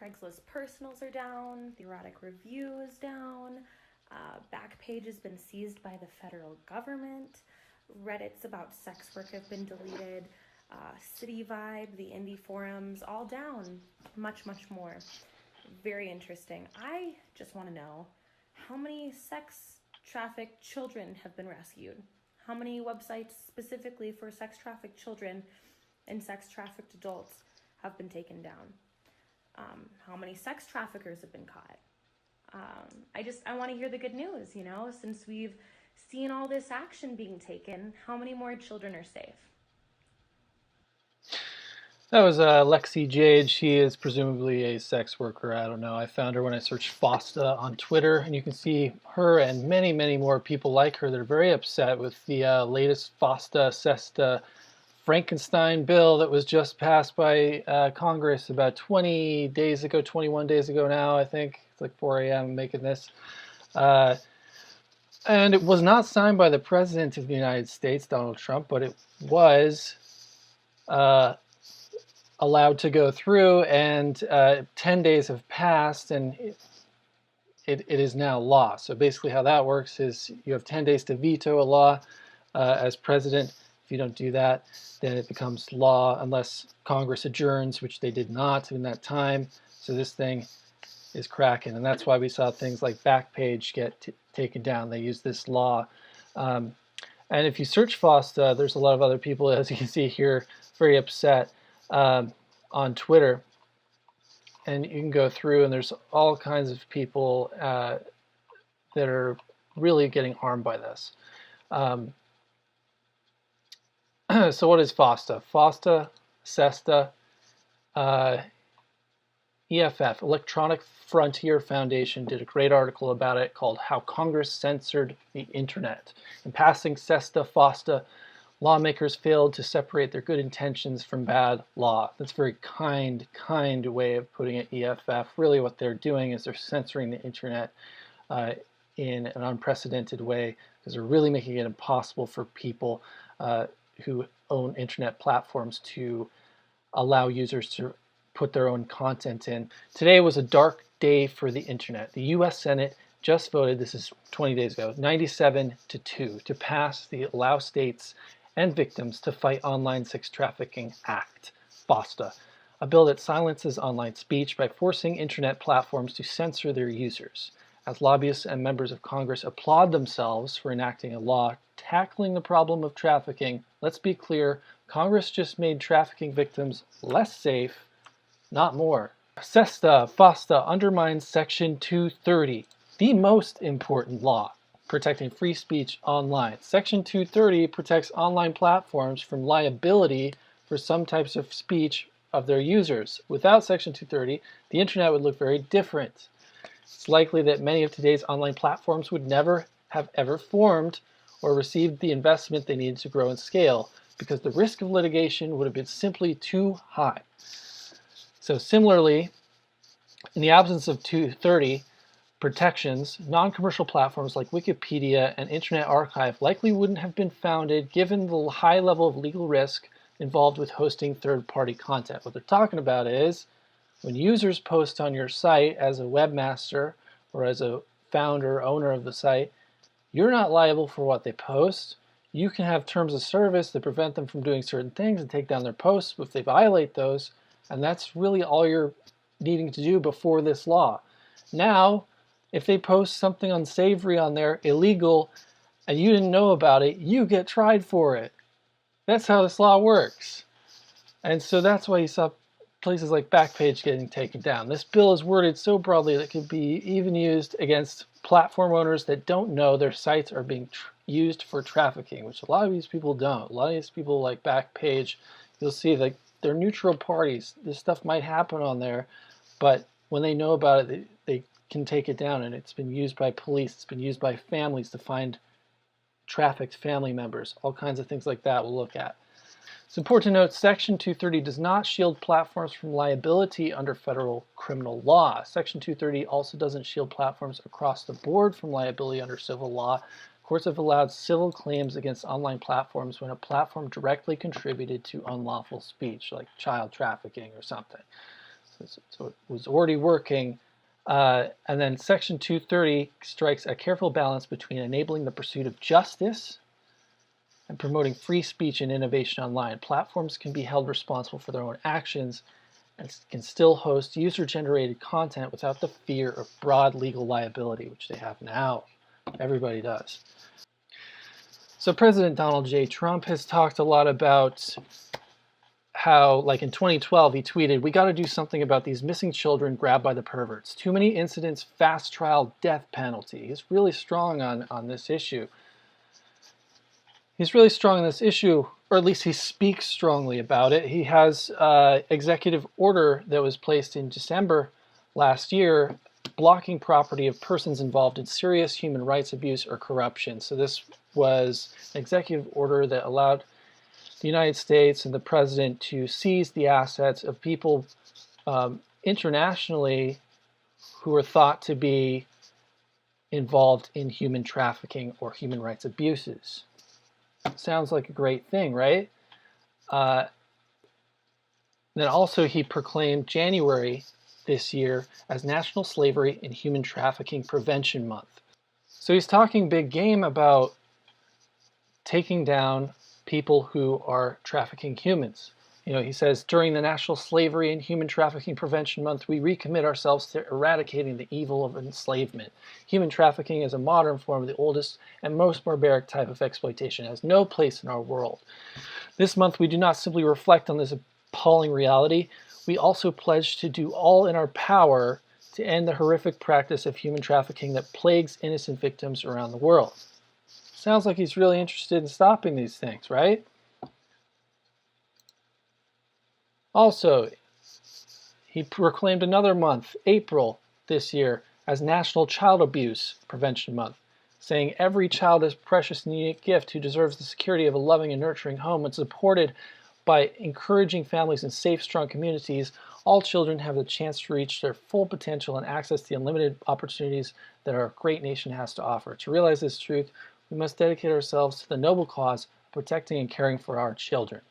Craigslist personals are down, the erotic review is down, Backpage has been seized by the federal government, Reddits about sex work have been deleted, City Vibe, the indie forums, all down, much, much more. Very interesting. I just want to know how many sex trafficked children have been rescued? How many websites specifically for sex trafficked children and sex trafficked adults have been taken down? How many sex traffickers have been caught? I want to hear the good news, since we've seen all this action being taken, how many more children are safe? That was Lexi Jade. She is presumably a sex worker. I don't know. I found her when I searched FOSTA on Twitter, and you can see her and many, many more people like her that are very upset with the latest FOSTA SESTA Frankenstein bill that was just passed by Congress about 20 days ago, 21 days ago now, I think. It's like 4 a.m. making this. And it was not signed by the President of the United States, Donald Trump, but it was allowed to go through, and 10 days have passed, and it is now law. So basically how that works is you have 10 days to veto a law as president. If you don't do that, then it becomes law unless Congress adjourns, which they did not in that time. So this thing is cracking, and that's why we saw things like Backpage get taken down. They use this law. And if you search FOSTA, there's a lot of other people, as you can see here, very upset on Twitter. And you can go through, and there's all kinds of people that are really getting harmed by this. So what is FOSTA? FOSTA, SESTA, EFF, Electronic Frontier Foundation, did a great article about it called How Congress Censored the Internet. In passing SESTA, FOSTA, lawmakers failed to separate their good intentions from bad law. That's a very kind way of putting it, EFF. Really what they're doing is they're censoring the internet in an unprecedented way, because they're really making it impossible for people who own internet platforms to allow users to put their own content in. Today was a dark day for the internet. The US Senate just voted, this is 20 days ago, 97-2 to pass the Allow States and Victims to Fight Online Sex Trafficking Act, FOSTA, a bill that silences online speech by forcing internet platforms to censor their users. As lobbyists and members of Congress applaud themselves for enacting a law tackling the problem of trafficking, let's be clear, Congress just made trafficking victims less safe, not more. SESTA, FOSTA undermines Section 230, the most important law protecting free speech online. Section 230 protects online platforms from liability for some types of speech of their users. Without Section 230, the internet would look very different. It's likely that many of today's online platforms would never have ever formed or received the investment they needed to grow and scale, because the risk of litigation would have been simply too high. So similarly, in the absence of 230 protections, non-commercial platforms like Wikipedia and Internet Archive likely wouldn't have been founded, given the high level of legal risk involved with hosting third-party content. What they're talking about is when users post on your site as a webmaster or as a founder, owner of the site, you're not liable for what they post. You can have terms of service that prevent them from doing certain things and take down their posts if they violate those, and that's really all you're needing to do before this law. Now, if they post something unsavory on there, illegal, and you didn't know about it, you get tried for it. That's how this law works. And so that's why you saw places like Backpage getting taken down. This bill is worded so broadly that it could be even used against platform owners that don't know their sites are being used for trafficking, which a lot of these people don't. A lot of these people like Backpage, you'll see that they're neutral parties. This stuff might happen on there, but when they know about it, they can take it down, and it's been used by police, it's been used by families to find trafficked family members, all kinds of things like that we'll look at. It's important to note Section 230 does not shield platforms from liability under federal criminal law. Section 230 also doesn't shield platforms across the board from liability under civil law. Courts have allowed civil claims against online platforms when a platform directly contributed to unlawful speech, like child trafficking or something. So it was already working. And then Section 230 strikes a careful balance between enabling the pursuit of justice and promoting free speech and innovation online. Platforms can be held responsible for their own actions and can still host user-generated content without the fear of broad legal liability, which they have now. Everybody does. So President Donald J. Trump has talked a lot about how, like in 2012, he tweeted, "We got to do something about these missing children grabbed by the perverts. Too many incidents, fast trial, death penalty." He's really strong on this issue. He's really strong on this issue, or at least he speaks strongly about it. He has an executive order that was placed in December last year blocking property of persons involved in serious human rights abuse or corruption. So this was an executive order that allowed the United States and the president to seize the assets of people internationally who are thought to be involved in human trafficking or human rights abuses. Sounds like a great thing, right? Then also he proclaimed January this year as National Slavery and Human Trafficking Prevention Month. So he's talking big game about taking down people who are trafficking humans. You know, he says, during the National Slavery and Human Trafficking Prevention Month, we recommit ourselves to eradicating the evil of enslavement. Human trafficking is a modern form of the oldest and most barbaric type of exploitation. It has no place in our world. This month, we do not simply reflect on this appalling reality. We also pledge to do all in our power to end the horrific practice of human trafficking that plagues innocent victims around the world. Sounds like he's really interested in stopping these things, right? Also, he proclaimed another month, April this year, as National Child Abuse Prevention Month, saying every child is a precious and unique gift who deserves the security of a loving and nurturing home. And supported by encouraging families in safe, strong communities, all children have the chance to reach their full potential and access the unlimited opportunities that our great nation has to offer. To realize this truth, we must dedicate ourselves to the noble cause of protecting and caring for our children.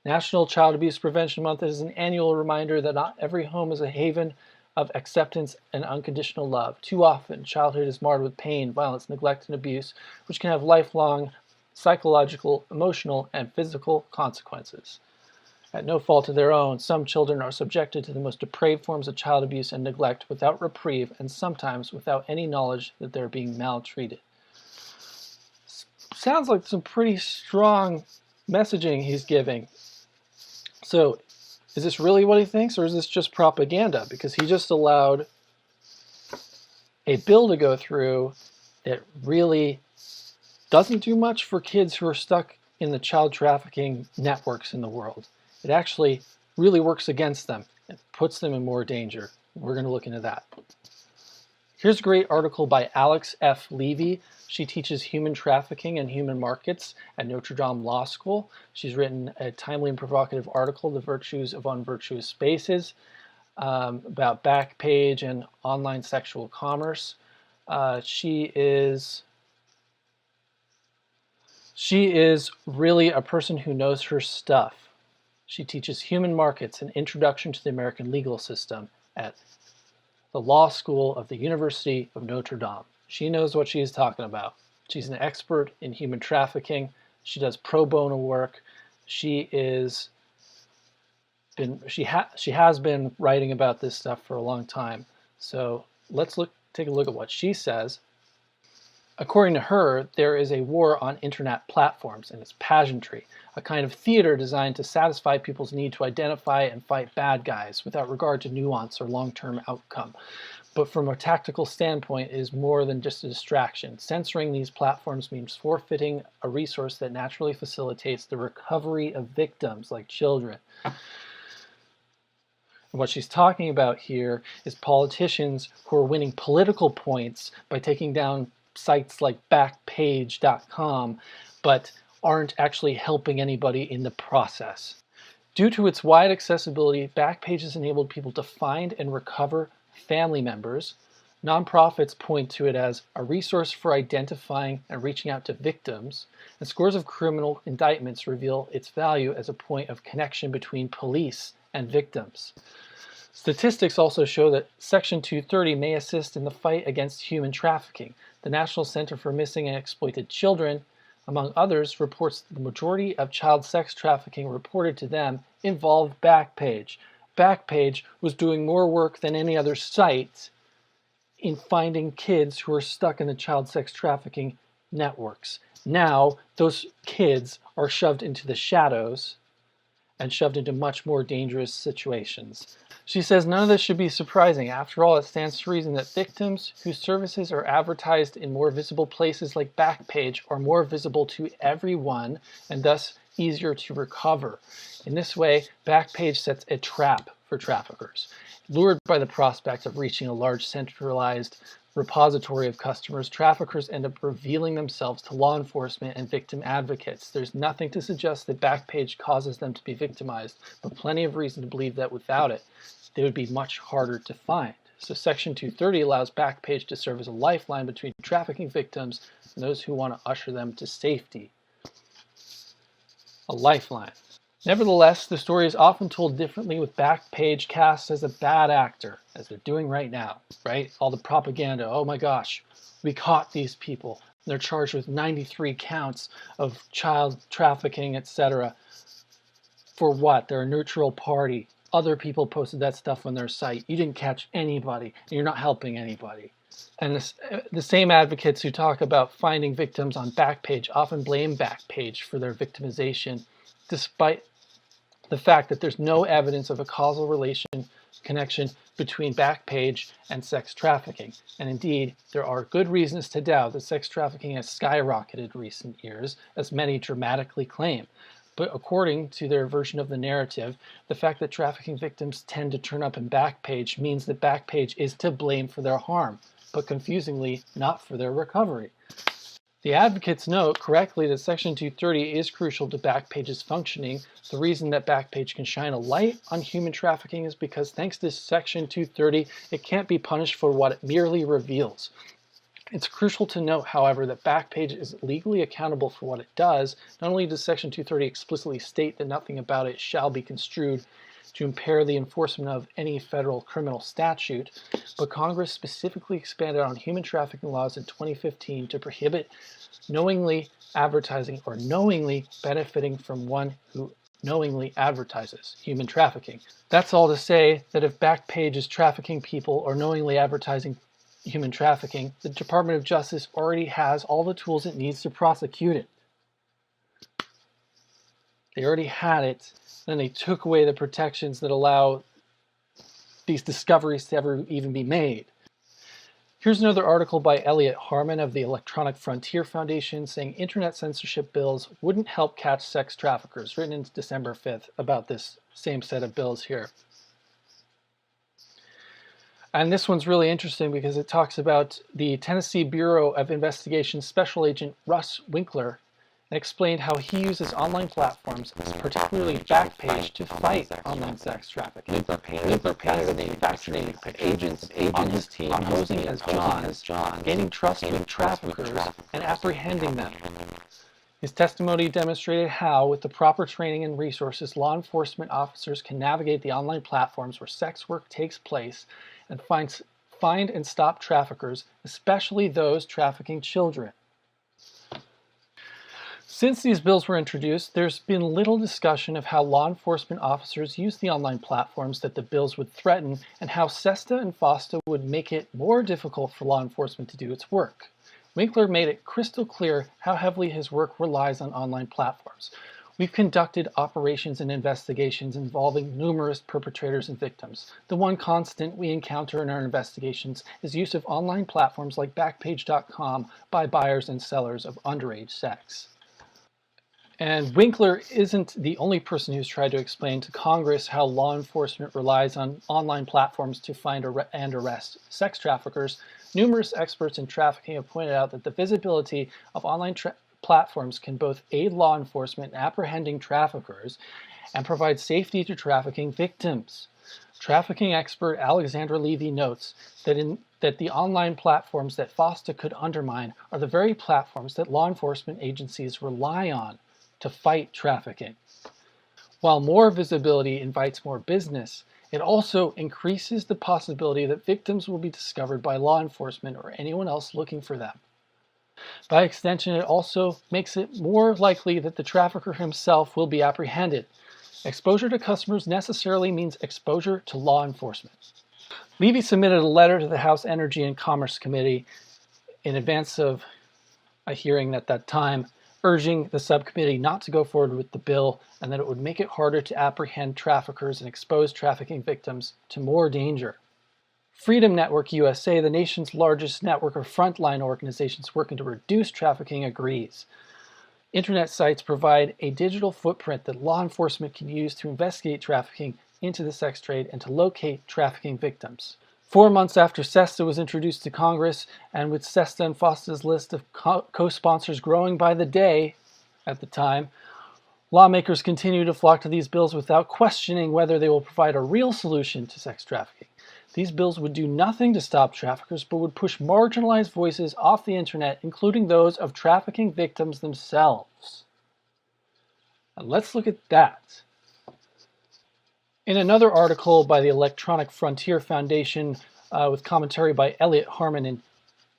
National Child Abuse Prevention Month is an annual reminder that not every home is a haven of acceptance and unconditional love. Too often, childhood is marred with pain, violence, neglect, and abuse, which can have lifelong psychological, emotional, and physical consequences. At no fault of their own, some children are subjected to the most depraved forms of child abuse and neglect without reprieve and sometimes without any knowledge that they're being maltreated. Sounds like some pretty strong messaging he's giving. So, is this really what he thinks, or is this just propaganda? Because he just allowed a bill to go through that really doesn't do much for kids who are stuck in the child trafficking networks in the world. It actually really works against them and puts them in more danger. We're going to look into that. Here's a great article by Alex F. Levy. She teaches human trafficking and human markets at Notre Dame Law School. She's written a timely and provocative article, The Virtues of Unvirtuous Spaces, about Backpage and online sexual commerce. She is really a person who knows her stuff. She teaches human markets, an introduction to the American legal system at the Law School of the University of Notre Dame. She knows what she's talking about. She's an expert in human trafficking. She does pro bono work. She has been writing about this stuff for a long time. So let's take a look at what she says. According to her, there is a war on internet platforms, and it's pageantry, a kind of theater designed to satisfy people's need to identify and fight bad guys without regard to nuance or long-term outcome. But from a tactical standpoint, it is more than just a distraction. Censoring these platforms means forfeiting a resource that naturally facilitates the recovery of victims like children. And what she's talking about here is politicians who are winning political points by taking down sites like Backpage.com, but aren't actually helping anybody in the process. Due to its wide accessibility, Backpage has enabled people to find and recover family members. Nonprofits point to it as a resource for identifying and reaching out to victims, and scores of criminal indictments reveal its value as a point of connection between police and victims. Statistics also show that Section 230 may assist in the fight against human trafficking. The National Center for Missing and Exploited Children, among others, reports that the majority of child sex trafficking reported to them involved Backpage. Backpage was doing more work than any other site in finding kids who are stuck in the child sex trafficking networks. Now, those kids are shoved into the shadows and shoved into much more dangerous situations. She says none of this should be surprising. After all, it stands to reason that victims whose services are advertised in more visible places like Backpage are more visible to everyone and thus easier to recover. In this way, Backpage sets a trap for traffickers. Lured by the prospect of reaching a large centralized repository of customers, traffickers end up revealing themselves to law enforcement and victim advocates. There's nothing to suggest that Backpage causes them to be victimized, but plenty of reason to believe that without it, they would be much harder to find. So Section 230 allows Backpage to serve as a lifeline between trafficking victims and those who want to usher them to safety. A lifeline. Nevertheless, the story is often told differently, with Backpage cast as a bad actor, as they're doing right now, right? All the propaganda, oh my gosh, we caught these people. They're charged with 93 counts of child trafficking, etc. For what? They're a neutral party. Other people posted that stuff on their site. You didn't catch anybody, and you're not helping anybody. And the same advocates who talk about finding victims on Backpage often blame Backpage for their victimization, despite the fact that there's no evidence of a causal connection between Backpage and sex trafficking. And indeed, there are good reasons to doubt that sex trafficking has skyrocketed in recent years, as many dramatically claim. But according to their version of the narrative, the fact that trafficking victims tend to turn up in Backpage means that Backpage is to blame for their harm, but confusingly, not for their recovery. The advocates note correctly that Section 230 is crucial to Backpage's functioning. The reason that Backpage can shine a light on human trafficking is because thanks to Section 230, it can't be punished for what it merely reveals. It's crucial to note, however, that Backpage is legally accountable for what it does. Not only does Section 230 explicitly state that nothing about it shall be construed to impair the enforcement of any federal criminal statute, but Congress specifically expanded on human trafficking laws in 2015 to prohibit knowingly advertising or knowingly benefiting from one who knowingly advertises human trafficking. That's all to say that if Backpage is trafficking people or knowingly advertising human trafficking, the Department of Justice already has all the tools it needs to prosecute it. They already had it, then they took away the protections that allow these discoveries to ever even be made. Here's another article by Elliot Harmon of the Electronic Frontier Foundation saying internet censorship bills wouldn't help catch sex traffickers, written in December 5th about this same set of bills here. And this one's really interesting because it talks about the Tennessee Bureau of Investigation Special Agent Russ Winkler, and explained how he uses online platforms, particularly Backpage, to fight online sex trafficking. Winkler painted a fascinating picture agents on his team posing as John, gaining trust with traffickers and apprehending them. His testimony demonstrated how, with the proper training and resources, law enforcement officers can navigate the online platforms where sex work takes place and find and stop traffickers, especially those trafficking children. Since these bills were introduced, there's been little discussion of how law enforcement officers use the online platforms that the bills would threaten and how SESTA and FOSTA would make it more difficult for law enforcement to do its work. Winkler made it crystal clear how heavily his work relies on online platforms. We've conducted operations and investigations involving numerous perpetrators and victims. The one constant we encounter in our investigations is use of online platforms like Backpage.com by buyers and sellers of underage sex. And Winkler isn't the only person who's tried to explain to Congress how law enforcement relies on online platforms to find and arrest sex traffickers. Numerous experts in trafficking have pointed out that the visibility of online platforms can both aid law enforcement in apprehending traffickers and provide safety to trafficking victims. Trafficking expert Alexandra Levy notes that the online platforms that FOSTA could undermine are the very platforms that law enforcement agencies rely on to fight trafficking. While more visibility invites more business, it also increases the possibility that victims will be discovered by law enforcement or anyone else looking for them. By extension, it also makes it more likely that the trafficker himself will be apprehended. Exposure to customers necessarily means exposure to law enforcement. Levy submitted a letter to the House Energy and Commerce Committee in advance of a hearing at that time, urging the subcommittee not to go forward with the bill and that it would make it harder to apprehend traffickers and expose trafficking victims to more danger. Freedom Network USA, the nation's largest network of frontline organizations working to reduce trafficking, agrees. Internet sites provide a digital footprint that law enforcement can use to investigate trafficking into the sex trade and to locate trafficking victims. 4 months after SESTA was introduced to Congress, and with SESTA and FOSTA's list of co-sponsors growing by the day at the time, lawmakers continue to flock to these bills without questioning whether they will provide a real solution to sex trafficking. These bills would do nothing to stop traffickers, but would push marginalized voices off the internet, including those of trafficking victims themselves. And let's look at that. In another article by the Electronic Frontier Foundation, with commentary by Elliot Harmon and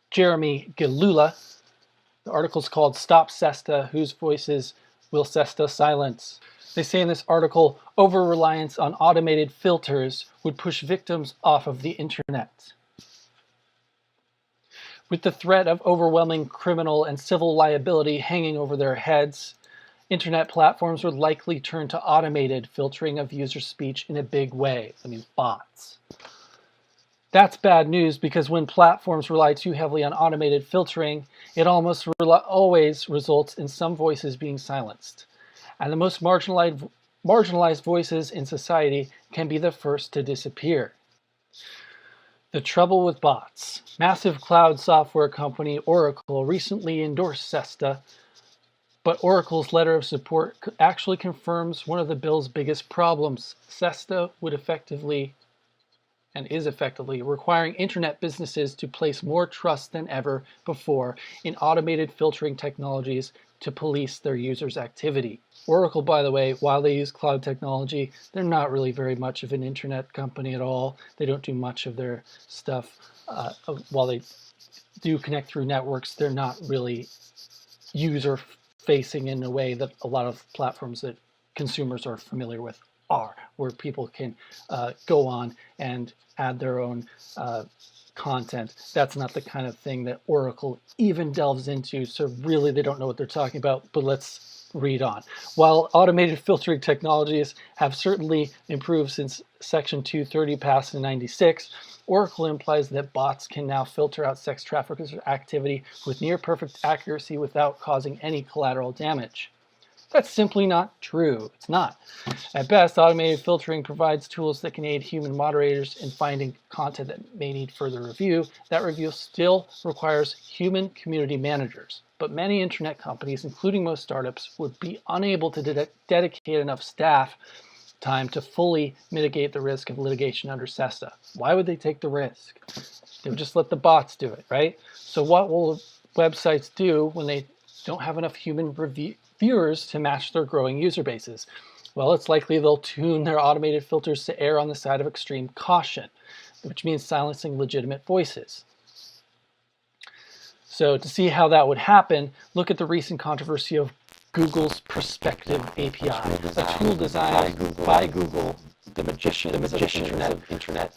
Jeremy Galula, the article is called Stop SESTA, Whose Voices Will SESTA Silence? They say in this article, over-reliance on automated filters would push victims off of the internet. With the threat of overwhelming criminal and civil liability hanging over their heads, internet platforms would likely turn to automated filtering of user speech in a big way. That means bots. That's bad news because when platforms rely too heavily on automated filtering, it almost always results in some voices being silenced. And the most marginalized voices in society can be the first to disappear. The trouble with bots. Massive cloud software company Oracle recently endorsed SESTA, but Oracle's letter of support actually confirms one of the bill's biggest problems. SESTA would effectively, and is effectively, requiring internet businesses to place more trust than ever before in automated filtering technologies to police their users' activity. Oracle, by the way, while they use cloud technology, they're not really very much of an internet company at all. They don't do much of their stuff. While they do connect through networks, they're not really user-facing in a way that a lot of platforms that consumers are familiar with are, where people can go on and add their own content. That's not the kind of thing that Oracle even delves into, so really they don't know what they're talking about, but let's read on. While automated filtering technologies have certainly improved since Section 230 passed in '96, Oracle implies that bots can now filter out sex traffickers' activity with near-perfect accuracy without causing any collateral damage. That's simply not true. It's not. At best, automated filtering provides tools that can aid human moderators in finding content that may need further review. That review still requires human community managers. But many internet companies, including most startups, would be unable to dedicate enough staff time to fully mitigate the risk of litigation under SESTA. Why would they take the risk? They would just let the bots do it, right? So what will websites do when they don't have enough human reviewers to match their growing user bases? Well, it's likely they'll tune their automated filters to err on the side of extreme caution, which means silencing legitimate voices. So to see how that would happen, look at the recent controversy of Google's Perspective API, a tool designed by Google, the magician of internet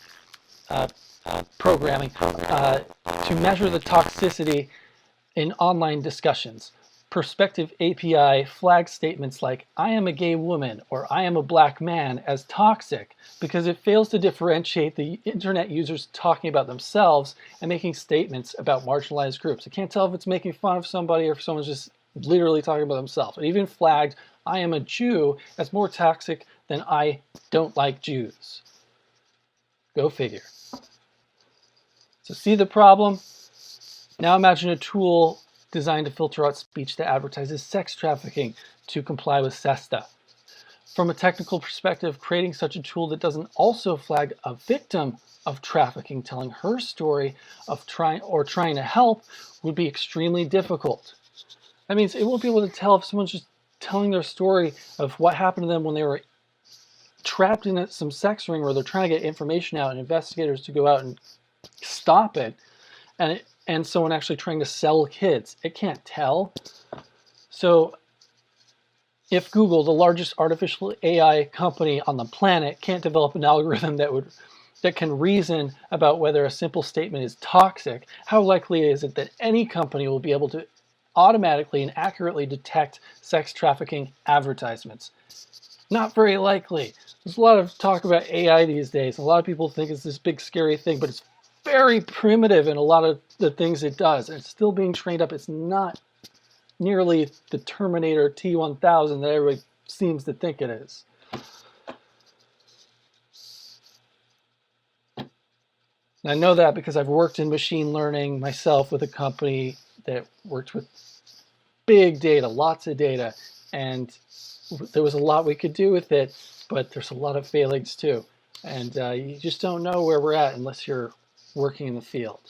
programming, to measure the toxicity in online discussions. Perspective API flags statements like, "I am a gay woman" or "I am a black man" as toxic because it fails to differentiate the internet users talking about themselves and making statements about marginalized groups. It can't tell if it's making fun of somebody or if someone's just literally talking about themselves. It even flagged "I am a Jew" as more toxic than "I don't like Jews." Go figure. So see the problem? Now imagine a tool designed to filter out speech that advertises sex trafficking to comply with SESTA. From a technical perspective, creating such a tool that doesn't also flag a victim of trafficking telling her story of trying to help would be extremely difficult. That means it won't be able to tell if someone's just telling their story of what happened to them when they were trapped in some sex ring where they're trying to get information out and investigators to go out and stop it, and someone actually trying to sell kids. It can't tell. So if Google, the largest artificial AI company on the planet, can't develop an algorithm that can reason about whether a simple statement is toxic, how likely is it that any company will be able to automatically and accurately detect sex trafficking advertisements? Not very likely. There's a lot of talk about AI these days. A lot of people think it's this big scary thing, but it's very primitive in a lot of the things it does. And it's still being trained up. It's not nearly the Terminator T-1000 that everybody seems to think it is. And I know that because I've worked in machine learning myself with a company that worked with big data, lots of data, and there was a lot we could do with it, but there's a lot of failings too. And you just don't know where we're at unless you're working in the field.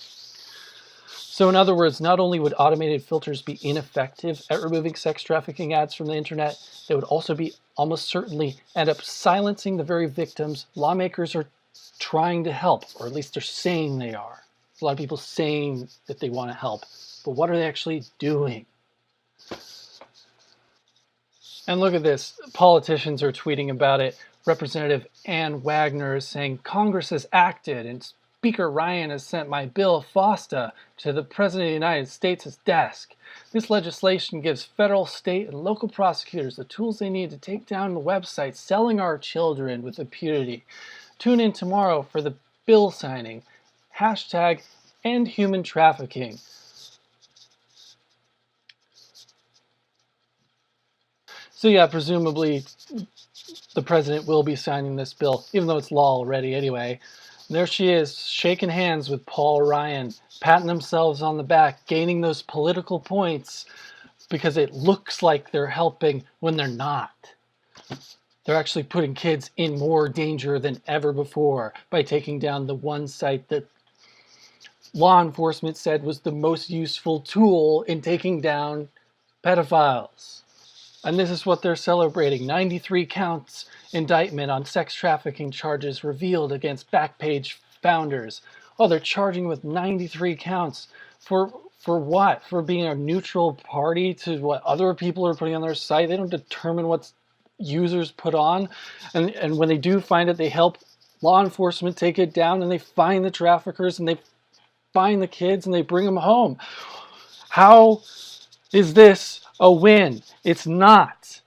So in other words, not only would automated filters be ineffective at removing sex trafficking ads from the internet, they would also be almost certainly end up silencing the very victims lawmakers are trying to help, or at least they're saying they are. A lot of people saying that they want to help, but what are they actually doing? And look at this, politicians are tweeting about it. Representative Ann Wagner is saying, Congress has acted and Speaker Ryan has sent my bill, FOSTA, to the President of the United States' desk. This legislation gives federal, state, and local prosecutors the tools they need to take down the websites selling our children with impunity. Tune in tomorrow for the bill signing. Hashtag end human trafficking. So yeah, presumably the president will be signing this bill, even though it's law already anyway. And there she is, shaking hands with Paul Ryan, patting themselves on the back, gaining those political points because it looks like they're helping when they're not. They're actually putting kids in more danger than ever before by taking down the one site that law enforcement said was the most useful tool in taking down pedophiles. And this is what they're celebrating. 93 counts indictment on sex trafficking charges revealed against Backpage founders. Oh, they're charging with 93 counts for what? For being a neutral party to what other people are putting on their site? They don't determine what users put on. And when they do find it, they help law enforcement take it down, and they find the traffickers, and they find the kids, and they bring them home. How is this a win? It's not.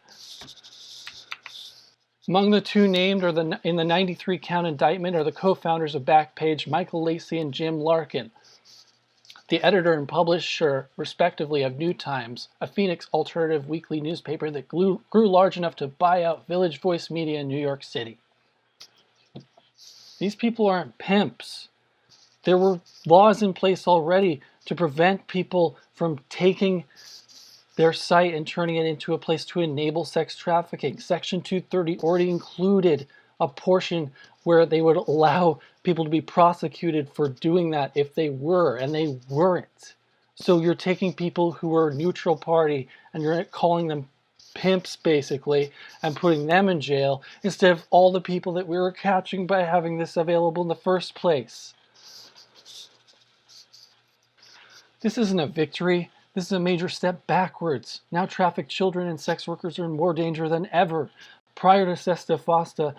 Among the two named in the 93 count indictment are the co-founders of Backpage, Michael Lacey and Jim Larkin, the editor and publisher, respectively, of New Times, a Phoenix alternative weekly newspaper that grew large enough to buy out Village Voice Media in New York City. These people aren't pimps. There were laws in place already to prevent people from taking their site and turning it into a place to enable sex trafficking. Section 230 already included a portion where they would allow people to be prosecuted for doing that if they were, and they weren't. So you're taking people who were a neutral party and you're calling them pimps, basically, and putting them in jail instead of all the people that we were catching by having this available in the first place. This isn't a victory. This is a major step backwards. Now trafficked children and sex workers are in more danger than ever. Prior to SESTA FOSTA,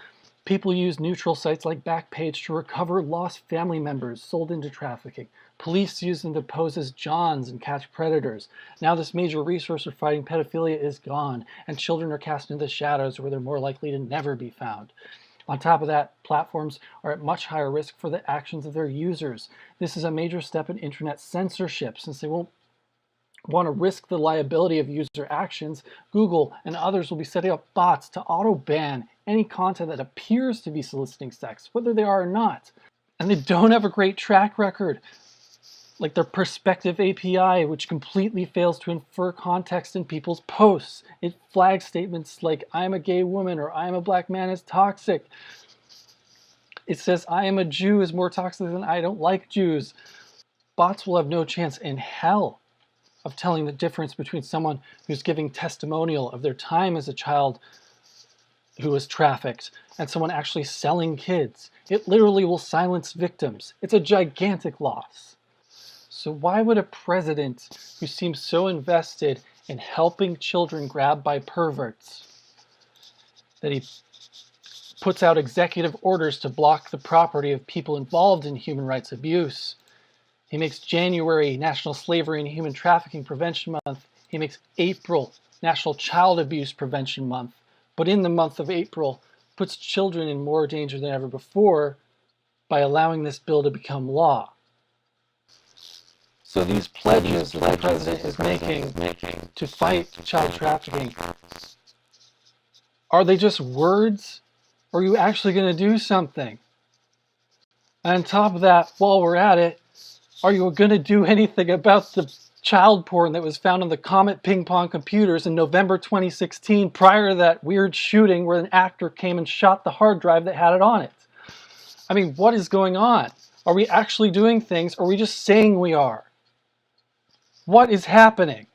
people used neutral sites like Backpage to recover lost family members sold into trafficking. Police used them to pose as Johns and catch predators. Now this major resource for fighting pedophilia is gone, and children are cast into the shadows where they're more likely to never be found. On top of that, platforms are at much higher risk for the actions of their users. This is a major step in internet censorship, since they won't want to risk the liability of user actions. Google and others will be setting up bots to auto-ban any content that appears to be soliciting sex, whether they are or not. And they don't have a great track record, like their Perspective API, which completely fails to infer context in people's posts. It flags statements like, I'm a gay woman, or I'm a black man as toxic. It says, I am a Jew is more toxic than I don't like Jews. Bots will have no chance in hell of telling the difference between someone who's giving testimonial of their time as a child who was trafficked and someone actually selling kids. It literally will silence victims. It's a gigantic loss. So why would a president who seems so invested in helping children grabbed by perverts that he puts out executive orders to block the property of people involved in human rights abuse? He makes January National Slavery and Human Trafficking Prevention Month. He makes April National Child Abuse Prevention Month. But in the month of April, puts children in more danger than ever before by allowing this bill to become law. So these pledges that the president is making to fight child trafficking, are they just words? Or are you actually going to do something? And on top of that, while we're at it, are you going to do anything about the child porn that was found on the Comet ping pong computers in November 2016 prior to that weird shooting where an actor came and shot the hard drive that had it on it? I mean, what is going on? Are we actually doing things, or are we just saying we are? What is happening?